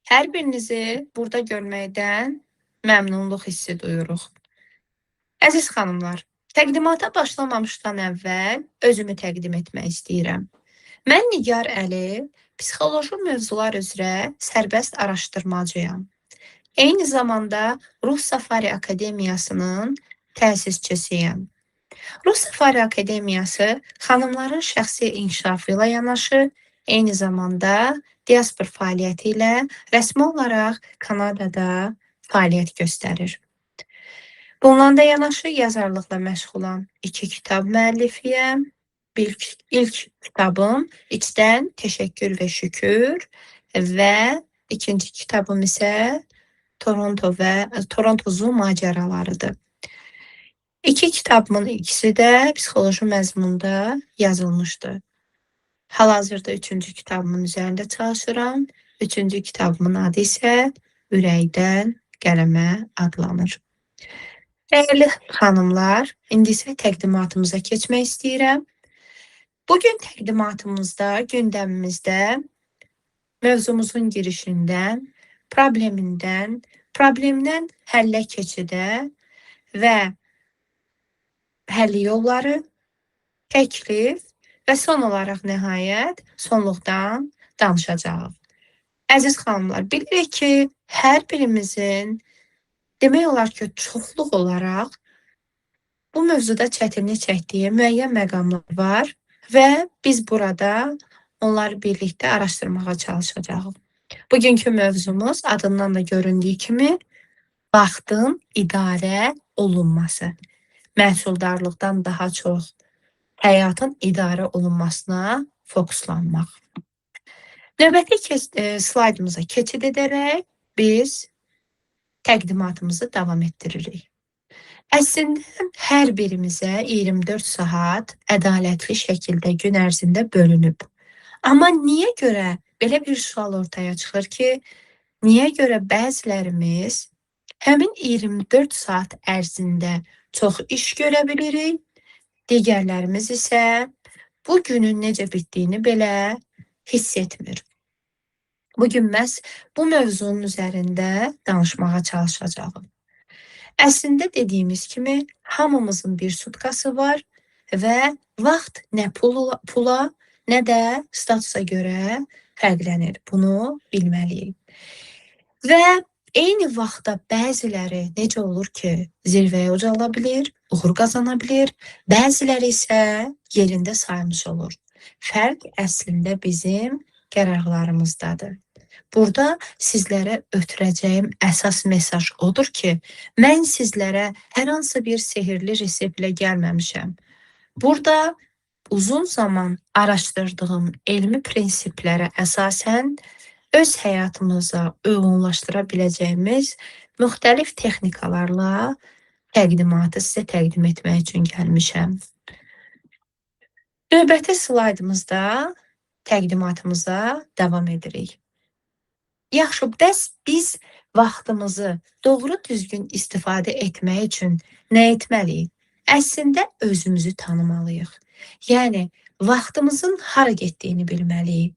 Hər birinizi burada görməkdən məmnunluq hissi duyuruq. Əziz xanımlar, təqdimata başlamamışdan əvvəl özümü təqdim etmək istəyirəm. Mən Nigar Əliyev, psixoloji mövzular üzrə sərbəst araşdırmacıyam. Eyni zamanda Ruh Safari Akademiyasının təsisçisiyəm. Ruh Safari Akademiyası xanımların şəxsi inkişafı ilə yanaşı, eyni zamanda diaspor fəaliyyəti ilə rəsmi olaraq Kanadada fəaliyyət göstərir. Bununla da yanaşı yazarlıqla məşğulam. 2 kitab müəllifiyəm. İlk kitabım İçdən Təşəkkür və Şükür və ikinci kitabım isə Toronto Zoo macəralarıdır. 2 kitabımın ikisi də psixoloji məzmunda yazılmışdı. Hal-hazırda 3-cü kitabımın üzərində çalışıram. 3-cü kitabımın adı isə Ürəkdən Qələmə adlanır. Dəyərli xanımlar, indi isə təqdimatımıza keçmək istəyirəm. Bugün təqdimatımızda, gündəmimizdə mövzumuzun girişindən, problemdən həllə keçidə və həlli yolları, təklif və son olaraq nəhayət sonluqdan danışacağıq. Əziz xanımlar, bilirik ki, hər birimizin demək olar ki, çoxluq olaraq bu mövzuda çətinlik çəkdiyi müəyyən məqamlar var və biz burada onları birlikdə araşdırmağa çalışacağıq. Bugünkü mövzumuz adından da göründüyü kimi vaxtın idarə olunması. Məhsuldarlıqdan daha çox həyatın idarə olunmasına fokuslanmaq. Növbəti slaydımıza keçid edərək biz təqdimatımızı davam etdiririk. Əslində hər birimizə 24 saat ədalətli şəkildə gün ərzində bölünüb. Amma niyə görə belə bir sual ortaya çıxır ki, niyə görə bəzilərimiz həmin 24 saat ərzində çox iş görə bilirik, digərlərimiz isə bu günün necə bitdiyini belə hiss etmir. Bugün məhz bu mövzunun üzərində danışmağa çalışacağım. Əslində dediyimiz kimi hamımızın bir sutkası var və vaxt nə pula, nə də statusa görə fərqlənir. Bunu bilməliyik. Və eyni vaxtda bəziləri necə olur ki, zirvəyə ucala bilir, uğur qazana bilir, bəziləri isə yerində saymış olur. Fərq əslində bizim qərarlarımızdadır. Burada sizlərə ötürəcəyim əsas mesaj odur ki, mən sizlərə hər hansı bir sehirli reseptlə gəlməmişəm. Burada uzun zaman araşdırdığım elmi prinsiplərə əsasən öz həyatımıza uyğunlaşdıra biləcəyimiz müxtəlif texnikalarla təqdimatı sizə təqdim etmək üçün gəlmişəm. Növbəti slaydımızda təqdimatımıza davam edirik. Yaxşı, bəs biz vaxtımızı doğru düzgün istifadə etmək üçün nə etməliyik? Əslində özümüzü tanımalıyıq. Yəni, vaxtımızın hara getdiyini bilməliyik.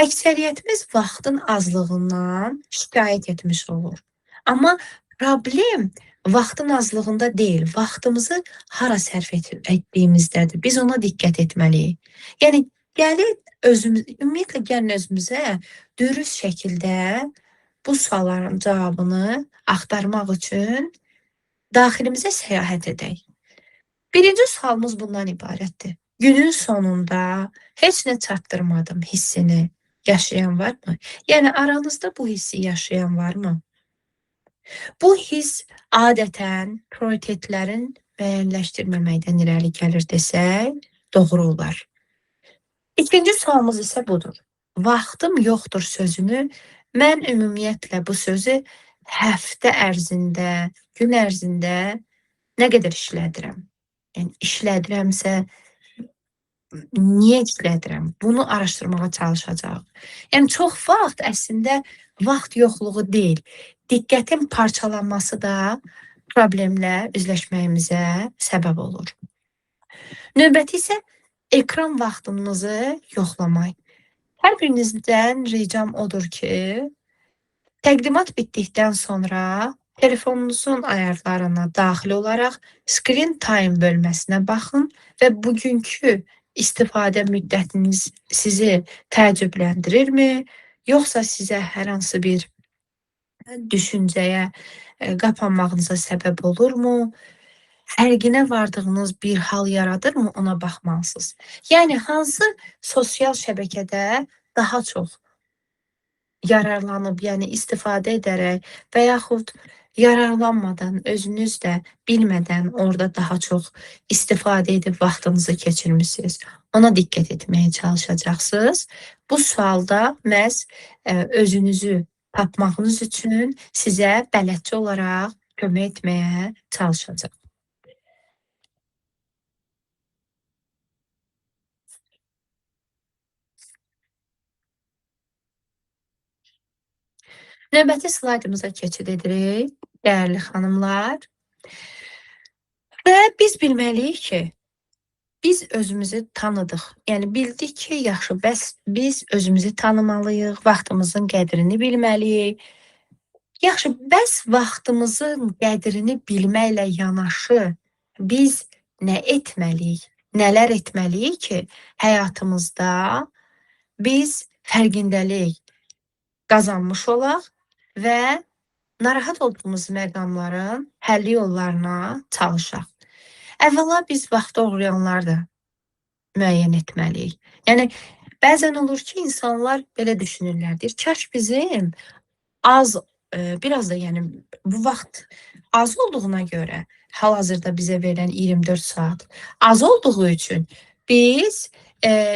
Əksəriyyətimiz vaxtın azlığından şikayət etmiş olur. Amma problem vaxtın azlığında deyil, vaxtımızı hara sərf etdiyimizdədir. Biz ona diqqət etməliyik. Yəni, ümumiyyətlə gəlin özümüzə dürüst şəkildə bu sualların cavabını axtarmaq üçün daxilimizə səyahət edək. Birinci sualımız bundan ibarətdir. Günün sonunda heç nə çatdırmadım hissini yaşayan varmı? Yəni, aranızda bu hissi yaşayan varmı? Bu hiss adətən prioritetlərin müəyyənləşdirməməkdən irəli gəlir desək, doğru olar. İkinci sualımız isə budur. Vaxtım yoxdur sözünü, mən ümumiyyətlə bu sözü həftə ərzində, gün ərzində nə qədər işlədirəm? Yəni, işlədirəmsə, niyə işlədirəm? Bunu araşdırmağa çalışacaq. Yəni, çox vaxt əslində vaxt yoxluğu deyil, diqqətin parçalanması da problemlə üzləşməyimizə səbəb olur. Növbəti isə ekran vaxtımızı yoxlamaq. Hər birinizdən ricam odur ki, Təqdimat bitdikdən sonra telefonunuzun ayarlarına daxil olaraq Screen Time bölməsinə baxın və bugünkü istifadə müddətiniz sizi təəccübləndirirmi, yoxsa sizə hər hansı bir düşüncəyə qapanmağınıza səbəb olurmu? Fərqinə vardığınız bir hal yaradırmı, ona baxmalısınız. Yəni hansı sosial şəbəkədə daha çox yararlanıb, yəni istifadə edərək və yaxud yararlanmadan, özünüz də bilmədən orada daha çox istifadə edib vaxtınızı keçirmisiniz. Ona diqqət etməyə çalışacaqsınız. Bu sualda məhz özünüzü tapmağınız üçün sizə bələdçi olaraq kömək etməyə çalışacaq. Növbəti slaydımıza keçid edirik, dəyərli xanımlar. Və biz bilməliyik ki, biz özümüzü tanıdıq. Yəni bildik ki, yaxşı, bəs biz özümüzü tanımalıyıq, vaxtımızın qədrini bilməliyik. Yaxşı, bəs vaxtımızın qədrini bilməklə yanaşı biz nə etməliyik? Nələr etməliyik ki, həyatımızda biz fərqindəlik qazanmış olaq və narahat olduğumuz məqamların həlli yollarına çalışaq. Əvvəla biz vaxtı oğurlayanları da müəyyən etməliyik. Yəni bəzən olur ki, insanlar belə düşünürlər, deyir, kaş bizim az, biraz da yəni bu vaxt az olduğuna görə hal-hazırda bizə verilən 24 saat az olduğu üçün biz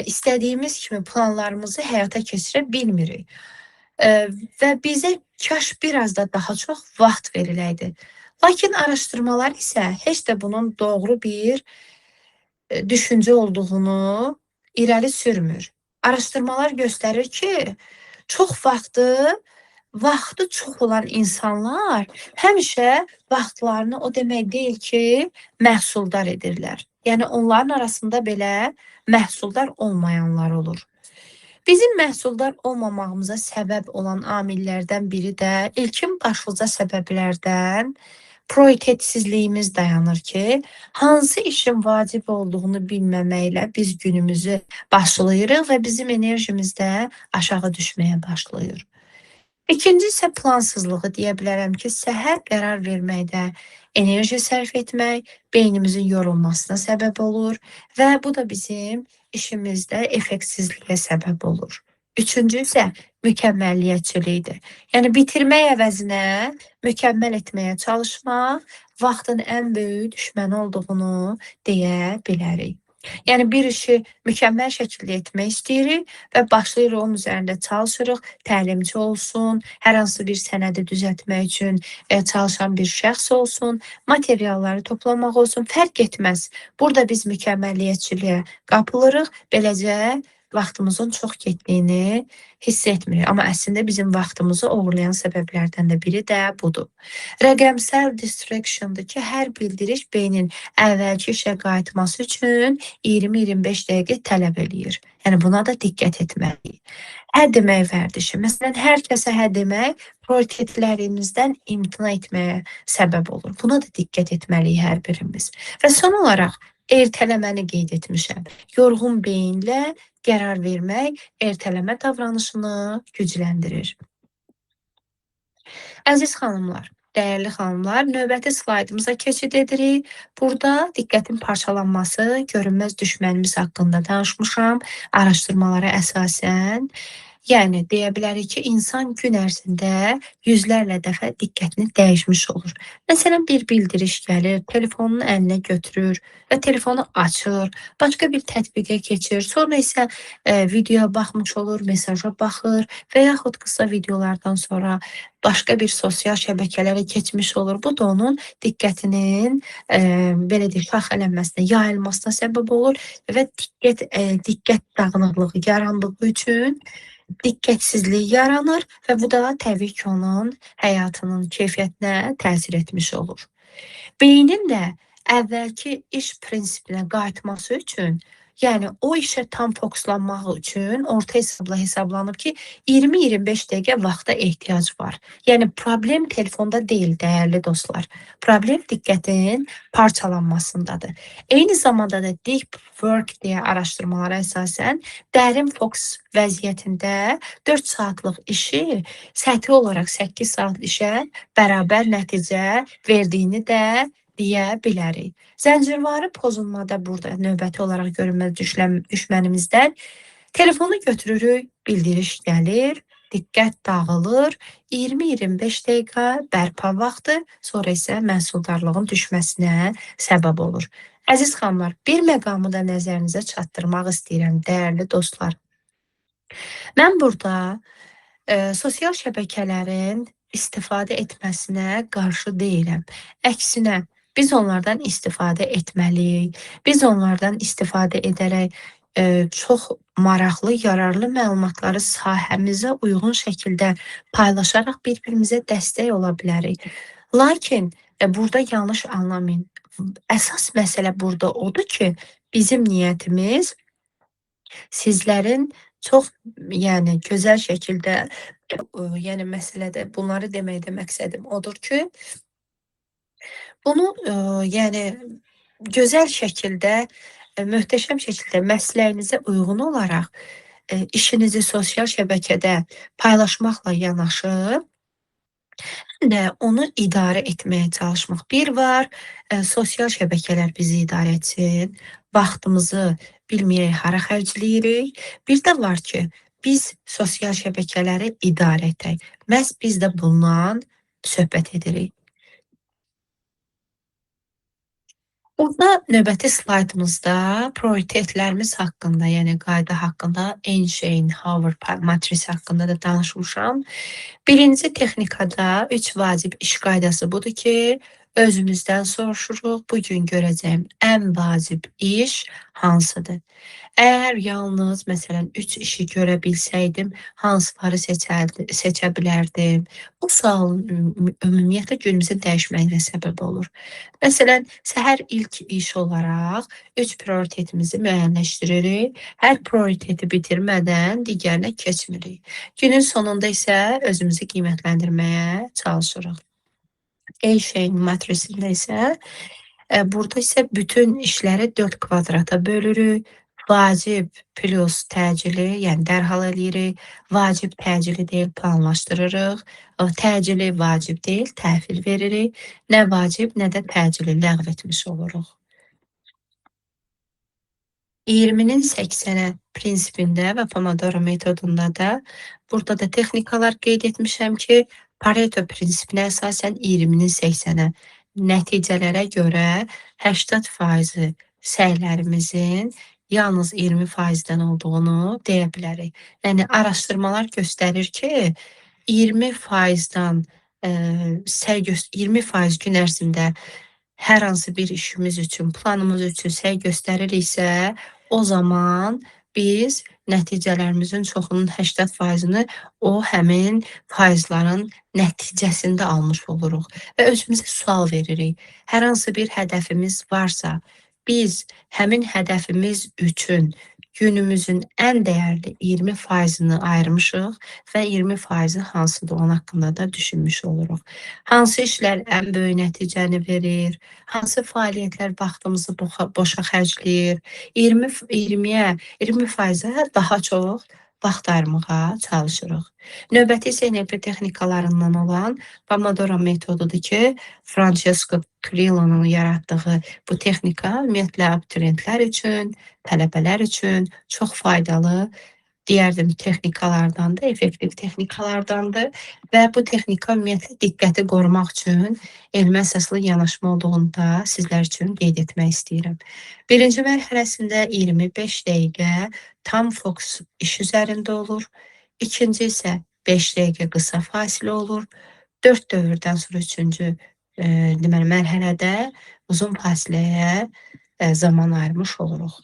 istədiyimiz kimi planlarımızı həyata keçirə bilmirik. Və bizə kaş biraz da daha çox vaxt veriləydi. Lakin araşdırmalar isə heç də bunun doğru bir düşüncə olduğunu irəli sürmür. Araşdırmalar göstərir ki, çox vaxtı çox olan insanlar həmişə vaxtlarını o demək deyil ki, məhsuldar edirlər. Yəni onların arasında belə məhsuldar olmayanlar olur. Bizim məhsuldar olmamağımıza səbəb olan amillərdən biri də ilkin başlıca səbəblərdən prioritetsizliyimiz dayanır ki, hansı işin vacib olduğunu bilməməklə biz günümüzü başlayırıq və bizim enerjimiz də aşağı düşməyə başlayır. İkinci isə plansızlığı deyə bilərəm ki, səhər qərar verməkdə enerji sərf etmək beynimizin yorulmasına səbəb olur və bu da bizim işimizdə effektsizliyə səbəb olur. Üçüncü isə mükəmməlliyyətçilikdir. Yəni bitirmək əvəzinə mükəmməl etməyə çalışmaq vaxtın ən böyük düşməni olduğunu deyə bilərik. Yəni bir işi mükəmməl şəkildə etmək istəyirik və başlayırıq onun üzərində çalışırıq, təlimçi olsun, hər hansı bir sənədi düzəltmək üçün çalışan bir şəxs olsun, materialları toplamaq olsun, fərq etməz. Burada biz mükəmməlliyətçiliyə qapılırıq, beləcə vaxtımızın çox getdiyini hiss etmirik. Amma əslində bizim vaxtımızı oğurlayan səbəblərdən də biri də budur. Rəqəmsal distraction'dır ki, hər bildiriş beynin əvvəlki işə qayıtması üçün 20-25 dəqiqə tələb eləyir. Yəni buna da diqqət etməliyik. Hə demək vərdişi. Məsələn, hər kəsə hə demək prioritetlərimizdən imtina etməyə səbəb olur. Buna da diqqət etməliyik hər birimiz. Və son olaraq ertələməni qeyd etmişəm. Yorğun beyinlə qərar vermək ertələmə davranışını gücləndirir. Əziz xanımlar, dəyərli xanımlar, növbəti slaydımıza keçid edirik. Burada diqqətin parçalanması, görünməz düşmənimiz haqqında danışmışam. Araşdırmalara əsasən, yəni deyə bilərik ki, insan gün ərzində yüzlərlə dəfə diqqətini dəyişmiş olur. Məsələn, bir bildiriş gəlir, telefonunu əlinə götürür və telefonu açır, başqa bir tətbiqə keçir, sonra isə videoya baxmış olur, mesaja baxır və yaxud qısa videolardan sonra başqa bir sosial şəbəkələrə keçmiş olur. Bu da onun diqqətinin belə deyək, şaxələnməsinə, yayılmasına səbəb olur və diqqət dağınıqlığı yarandığı üçün diqqətsizlik yaranır və bu da təbii ki, onun həyatının keyfiyyətinə təsir etmiş olur. Beynin də əvvəlki iş prinsipinə qayıtması üçün Yəni o işə tam fokuslanmaq üçün orta hesabla hesablanıb ki, 20-25 dəqiqə vaxta ehtiyac var. Yəni problem telefonda deyil, dəyərli dostlar. Problem diqqətin parçalanmasındadır. Eyni zamanda da deep work deyə araşdırmalara əsasən dərin fokus vəziyyətində 4 saatlıq işi səthi olaraq 8 saat işə bərabər nəticə verdiyini də deyə bilərik. Zəncirvarı pozulmada burada növbəti olaraq görünməz düşmənimizdən telefonu götürürük, bildiriş gəlir, diqqət dağılır, 20-25 dəqiqə bərpa vaxtı, sonra isə məhsuldarlığın düşməsinə səbəb olur. Əziz xanımlar, bir məqamı da nəzərinizə çatdırmaq istəyirəm, dəyərli dostlar. Mən burada sosial şəbəkələrin istifadə etməsinə qarşı deyiləm. Əksinə, biz onlardan istifadə etməliyik. Biz onlardan istifadə edərək çox maraqlı, yararlı məlumatları sahəmizə uyğun şəkildə paylaşaraq bir-birimizə dəstək ola bilərik. Lakin burada yanlış anlamayın. Əsas məsələ burada odur ki, bizim niyyətimiz sizlərin çox, yəni gözəl şəkildə, yəni məsələdə bunları deməkdə məqsədim odur ki, bunu yəni gözəl şəkildə, möhtəşəm şəkildə məsləyinizə uyğun olaraq işinizi sosial şəbəkədə paylaşmaqla yanaşı, həm də onu idarə etməyə çalışmaq. Bir var, sosial şəbəkələr bizi idarə etsin, vaxtımızı bilməyək hara xərcləyirik. Bir də var ki, biz sosial şəbəkələri idarə edək. Məhz biz də bundan söhbət edirik. Burada növbəti slaydımızda prioritetlərimiz haqqında, yəni qayda haqqında, Eisenhower matrisi haqqında da danışmışam. Birinci texnikada 3 vacib iş qaydası budur ki, özümüzdən soruşuruq, bugün görəcəyim ən vacib iş hansıdır? Əgər yalnız, məsələn, 3 işi görə bilsəydim, hansıları seçə bilərdim? Bu sualın ümumiyyətlə günümüzü dəyişməyinə səbəb olur. Məsələn, səhər ilk iş olaraq 3 prioritetimizi müəyyənləşdiririk. Hər prioriteti bitirmədən digərinə keçmirik. Günün sonunda isə özümüzü qiymətləndirməyə çalışırıq. Eisenhower matrisində isə burada isə bütün işləri 4 kvadrata bölürük. Vacib plus təcili, yəni dərhal eləyirik. Vacib təcili deyil, planlaşdırırıq. Təcili vacib deyil, təhvil veririk. Nə vacib, nə də təcili ləğv etmiş oluruq. 20-nin 80-ə prinsipində və Pomodoro metodunda da burada da texnikalar qeyd etmişəm ki, Pareto prinsipinə əsasən 20-nin 80-ə nəticələrə görə 80% səylərimizin yalnız 20%-dən olduğunu deyə bilərik. Yəni araşdırmalar göstərir ki, 20%-dan 20% gün ərzində hər hansı bir işimiz üçün, planımız üçün səy göstəririksə, o zaman biz nəticələrimizin çoxunun 80%-ni o həmin faizlərin nəticəsində almış oluruq və özümüzə sual veririk. Hər hansı bir hədəfimiz varsa, biz həmin hədəfimiz üçün günümüzün ən dəyərli 20%-ni ayırmışıq və 20%-i hansıdır onun haqqında da düşünmüş oluruq. Hansı işlər ən böyük nəticəni verir? Hansı fəaliyyətlər vaxtımızı boşa xərcləyir? 20%-ə daha çox vaxt ayırmağa çalışırıq. Növbəti isə NLP texnikalarından olan Pomodoro metodudur ki, Francesco Crillo'nun yaratdığı bu texnika ümumiyyətlə abituriyentlər üçün, tələbələr üçün çox faydalı, deyərdim, texnikalardandır, effektiv texnikalardandır və bu texnika ümumiyyətlə diqqəti qorumaq üçün elmə əsaslı yanaşma olduğunu da sizlər üçün qeyd etmək istəyirəm. Birinci mərhələsində 25 dəqiqə tam fokus iş üzərində olur. İkinci isə 5 dəqiqə qısa fasilə olur. 4 dövrdən sonra üçüncü deməli mərhələdə uzun fasiləyə zaman ayırmış oluruq.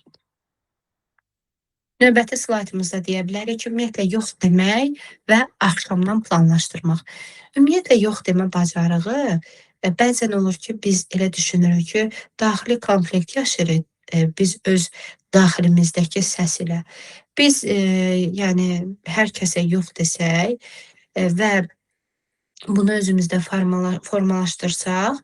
Növbəti slaydımızda deyə bilərik ki, ümumiyyətlə yox demək və axşamdan planlaşdırmaq. Ümumiyyətlə yox demə bacarığı bəzən olur ki, biz elə düşünürük ki, daxili konflikt yaşayırıq. Biz öz daxilimizdəki səs ilə. Biz, yəni hər kəsə yox desək, və bunu özümüzdə formalaşdırsaq,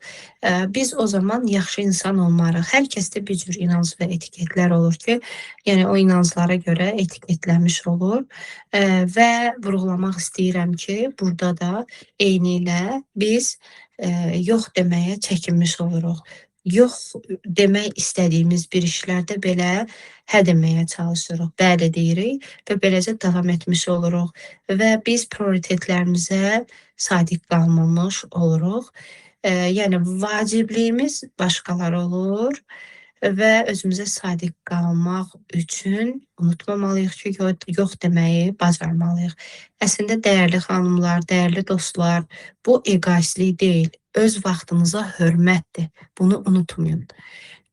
biz o zaman yaxşı insan olmarıq. Hər kəsdə bir cür inanc və etiketlər olur ki, yəni o inanclara görə etiketlənmiş olur. Və vurğulamaq istəyirəm ki, burada da eynilə biz yox deməyə çəkinmiş oluruq. Yox demək istədiyimiz bir işlərdə belə hə deməyə çalışırıq, bəli deyirik və beləcə davam etmiş oluruq və biz prioritetlərimizə sadiq qalmamış oluruq. Yəni vacibliyimiz başqaları olur və özümüzə sadiq qalmaq üçün unutmamalıyıq ki, yox deməyi bacarmalıyıq. Əslində dəyərli xanımlar, dəyərli dostlar, bu egoistlik deyil, öz vaxtınıza hörmətdir. Bunu unutmayın.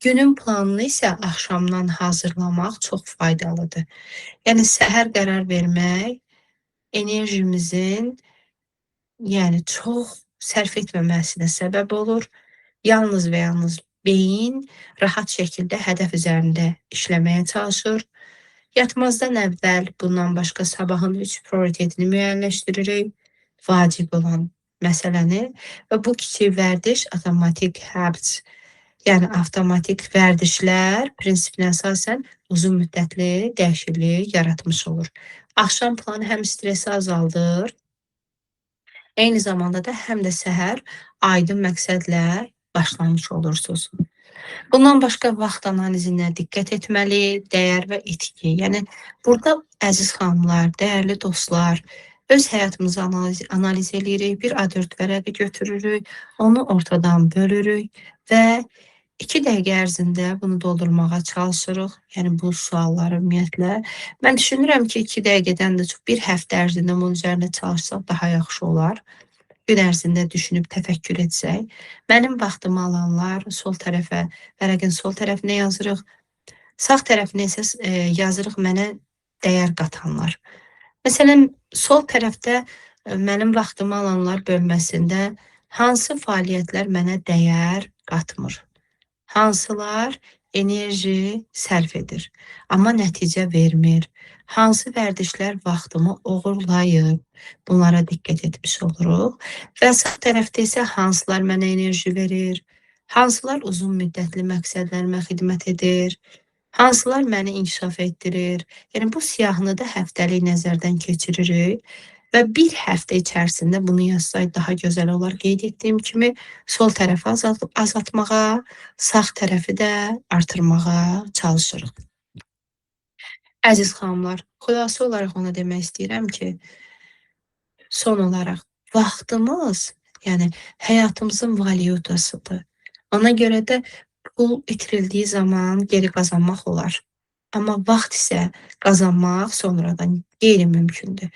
Günün planını isə axşamdan hazırlamaq çox faydalıdır. Yəni səhər qərar vermək enerjimizin çox sərf etməməsinə səbəb olur. Yalnız və yalnız beyin rahat şəkildə hədəf üzərində işləməyə çalışır. Yatmazdan əvvəl bundan başqa sabahın 3 prioritetini müəyyənləşdiririk. Vacib olan məsələni və bu kiçik vərdiş automatic habits, yəni avtomatik vərdişlər prinsipinə əsasən uzun müddətli dəyişiklik yaratmış olur. Axşam planı həm stresi azaldır, eyni zamanda da həm də səhər aydın məqsədlə başlamış olursunuz. Bundan başqa vaxt analizinə diqqət etməli, dəyər və etki. Yəni burada əziz xanımlar, dəyərli dostlar, öz həyatımızı analiz edirik, bir A4 vərəqi götürürük, onu ortadan bölürük və 2 dəqiqə ərzində bunu doldurmağa çalışırıq. Yəni bu sualları ümumiyyətlə mən düşünürəm ki, 2 dəqiqədən də çox bir həftə ərzində bunun üzərində çalışsaq daha yaxşı olar. Gün ərzində düşünüb təfəkkür etsək. Mənim vaxtımı alanlar sol tərəfə, vərəqin sol tərəfinə yazırıq. Sağ tərəfinə isə yazırıq mənə dəyər qatanlar. Məsələn, sol tərəfdə mənim vaxtımı alanlar bölməsində hansı fəaliyyətlər mənə dəyər qatmır? Hansılar enerji sərf edir, amma nəticə vermir? Hansı vərdişlər vaxtımı oğurlayır? Bunlara diqqət etmiş oluruq. Və sağ tərəfdə isə hansılar mənə enerji verir? Hansılar uzun müddətli məqsədlərimə xidmət edir? Hansılar məni inkişaf etdirir? Yəni bu siyahını da həftəlik nəzərdən keçiririk. Və bir həftə içərisində bunu yazsaq daha gözəl olar. Qeyd etdiyim kimi sol tərəfi azaltmağa, sağ tərəfi də artırmağa çalışırıq. Əziz xanımlar, xülasə olaraq ona demək istəyirəm ki, son olaraq vaxtımız, yəni həyatımızın valyutasıdır. Ona görə də pul itirildiyi zaman geri qazanmaq olar. Amma vaxt isə qazanmaq sonradan qeyri-mümkündür.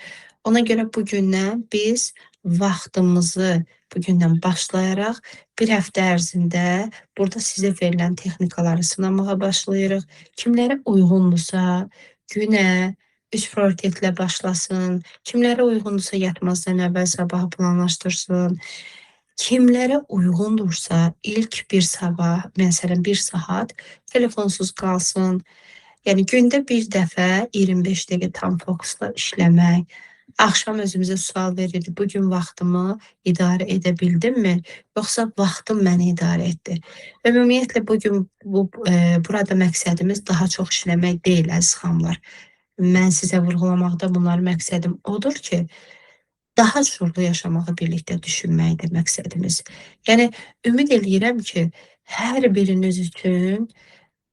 Ona görə bugündən biz vaxtımızı bugündən başlayaraq bir həftə ərzində burada sizə verilən texnikaları sınamağa başlayırıq. Kimlərə uyğundursa günə 3 prioritetlə başlasın, kimlərə uyğundursa yatmazdan əvvəl sabahı planlaşdırsın, kimlərə uyğundursa ilk bir sabah, məsələn 1 saat telefonsuz qalsın. Yəni gündə bir dəfə 25 dəqiqə tam fokusla işləmək. Axşam özümüzə sual veririk, bugün vaxtımı idarə edə bildimmi, yoxsa vaxtım məni idarə etdi? Ümumiyyətlə bugün burada məqsədimiz daha çox işləmək deyil, əziz xanımlar. Mən sizə vurğulamaqda bunların məqsədim odur ki, daha şuurlu yaşamağı birlikdə düşünməkdir məqsədimiz. Yəni ümid eləyirəm ki, hər biriniz üçün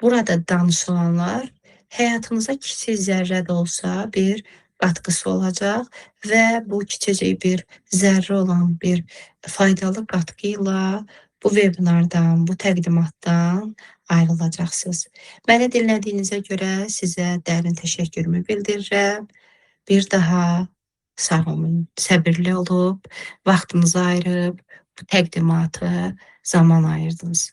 burada danışılanlar həyatınıza kiçik zərrə də olsa bir qatqısı olacaq və bu kiçicik bir zərrə olan bir faydalı qatqı ilə bu vebinardan, bu təqdimatdan ayrılacaqsınız. Məni dinlədiyinizə görə sizə dərin təşəkkürümü bildirirəm. Bir daha sağ olun, səbirli olub, vaxtınızı ayırıb, bu təqdimata zaman ayırdınız.